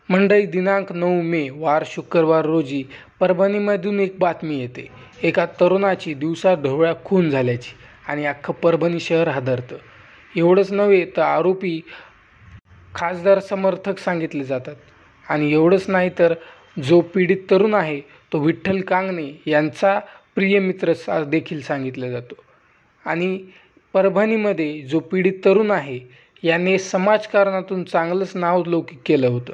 मंडळी, दिनांक 9 मे वार शुक्रवार रोजी परभणीमधून एक बातमी येते. एका तरुणाची दिवसाढवळ्या खून झाल्याची आणि अख्खं परभणी शहर हादरतं. एवढंच नव्हे तर आरोपी खासदार समर्थक सांगितले जातात. आणि एवढंच नाही तर जो पीडित तरुण आहे तो विठ्ठल कांगणे यांचा प्रिय मित्र देखील सांगितला जातो. आणि परभणीमध्ये जो पीडित तरुण आहे याने समाजकारणातून चांगलंच नाव लौकिक केलं होतं.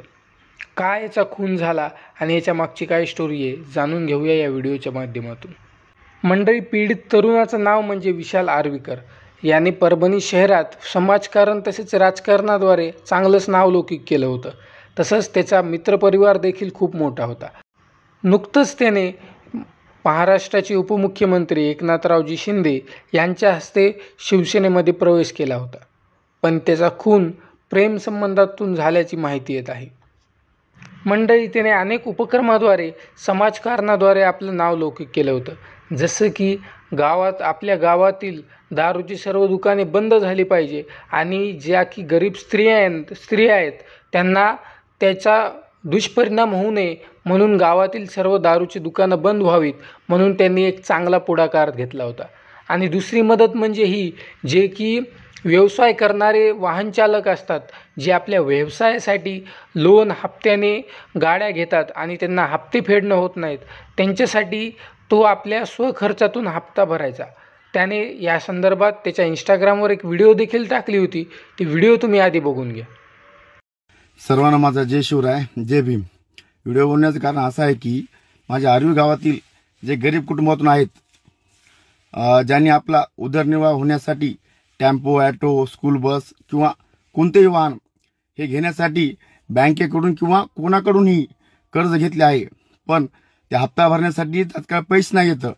काय याचा खून झाला आणि याच्या मागची काय स्टोरी आहे जाणून घेऊया या व्हिडिओच्या माध्यमातून. मंडळी, पीडित तरुणाचं नाव म्हणजे विशाल आर्वीकर. याने परभणी शहरात समाजकारण तसेच राजकारणाद्वारे चांगलंच नाव लौकिक केलं होतं. तसंच त्याचा मित्रपरिवार देखील खूप मोठा होता. नुकतंच त्याने महाराष्ट्राचे उपमुख्यमंत्री एकनाथरावजी शिंदे यांच्या हस्ते शिवसेनेमध्ये प्रवेश केला होता. पण त्याचा खून प्रेमसंबंधातून झाल्याची माहिती येत आहे. मंडळी, त्याने अनेक उपक्रमाद्वारे समाजकारणाद्वारे आपलं नाव लौकिक केलं होतं. जसं की आपल्या गावातील दारूची सर्व दुकाने बंद झाली पाहिजे आणि ज्या की गरीब स्त्रिया आहेत त्यांना त्याचा दुष्परिणाम होऊ नये म्हणून गावातील सर्व दारूची दुकानं बंद व्हावीत म्हणून त्यांनी एक चांगला पुढाकार घेतला होता. आणि दुसरी मदत म्हणजे ही, जे की व्यवसाय करणारे वाहन चालक असतात, जे आपल्या व्यवसायासाठी लोन हप्त्याने गाड्या घेतात आणि त्यांना हप्ते फेडणं होत नाहीत, त्यांच्यासाठी तो आपल्या स्वखर्चातून हप्ता भरायचा. त्याने या संदर्भात त्याच्या इंस्टाग्रामवर एक व्हिडिओ देखील टाकली होती. ती व्हिडिओ तुम्ही आधी बघून घ्या. सर्वांना माझा जय शिवराय, जय भीम. व्हिडिओ बनवण्याचं कारण असं आहे की माझ्या आर्वी गावातील जे गरीब कुटुंबातून आहेत, ज्यांनी आपला उदरनिर्वाह होण्यासाठी टेम्पो, ॲटो, स्कूल बस किंवा कोणतेही वाहन हे घेण्यासाठी बँकेकडून किंवा कोणाकडूनही कर्ज घेतले आहे, पण त्या हप्ता भरण्यासाठी तात्काळ पैसे नाही येतं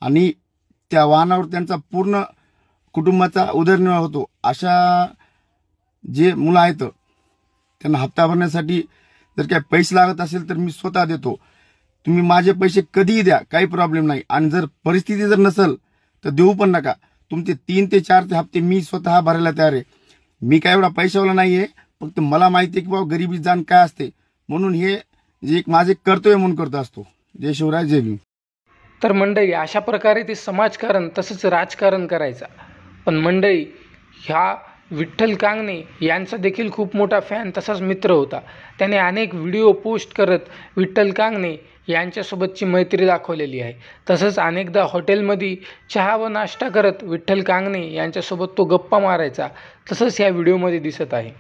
आणि त्या वाहनावर त्यांचा पूर्ण कुटुंबाचा उदरनिर्वाह होतो. अशा जे मुलं आहेत त्यांना हप्ता भरण्यासाठी जर काही पैसे लागत असेल तर मी स्वतः देतो. तुम्ही माझे पैसे कधीही द्या, काही प्रॉब्लेम नाही. आणि जर परिस्थिती जर नसेल तर देऊ पण नका. तुमचे 3 ते 4 हप्ते मी स्वतः भरायला तयार आहे. मी काय एवढा पैशावाला नाही आहे, फक्त मला माहिती आहे की बाबा गरिबी जाण काय असते, म्हणून हे जे एक माझे कर्तव्य म्हणून करत असतो. जय शिवराय, जय भीम. तर मंडळी, अशा प्रकारे ते समाजकारण तसंच राजकारण करायचा. पण मंडळी, ह्या विठ्ठल कांगणे यांचा देखील खूप मोठा फॅन तसाच मित्र होता. त्याने अनेक व्हिडिओ पोस्ट करत विठ्ठल कांगणे यांच्यासोबतची मैत्री दाखवलेली आहे. तसंच अनेकदा हॉटेलमध्ये चहा व नाश्ता करत विठ्ठल कांगणे यांच्यासोबत तो गप्पा मारायचा, तसंच ह्या व्हिडिओमध्ये दिसत आहे.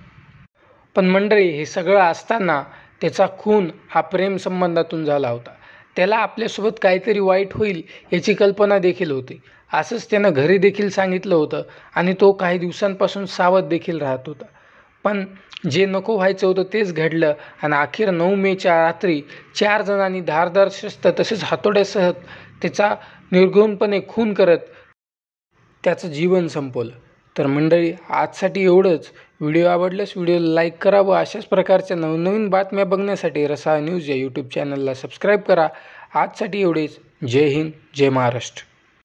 पण मंडळी, हे सगळं असताना त्याचा खून हा प्रेमसंबंधातून झाला होता. त्याला आपल्यासोबत काहीतरी वाईट होईल याची कल्पना देखील होती. असंच त्यानं घरी देखील सांगितलं होतं आणि तो काही दिवसांपासून सावध देखील राहत होता. पण जे नको व्हायचं होतं तेच घडलं आणि अखेर 9 मेच्या रात्री 4 जणांनी धारदार शस्त्र तसेच हातोड्यासह त्याचा निर्घृणपणे खून करत त्याचं जीवन संपवलं. तर मंडळी, आजसाठी एवढंच. व्हिडिओ आवडल्यास व्हिडिओला लाईक करा व अशाच प्रकारच्या नवनवीन बातम्या बघण्यासाठी रसाळ न्यूज या यूट्यूब चॅनलला सबस्क्राईब करा. आजसाठी एवढेच. जय हिंद, जय महाराष्ट्र.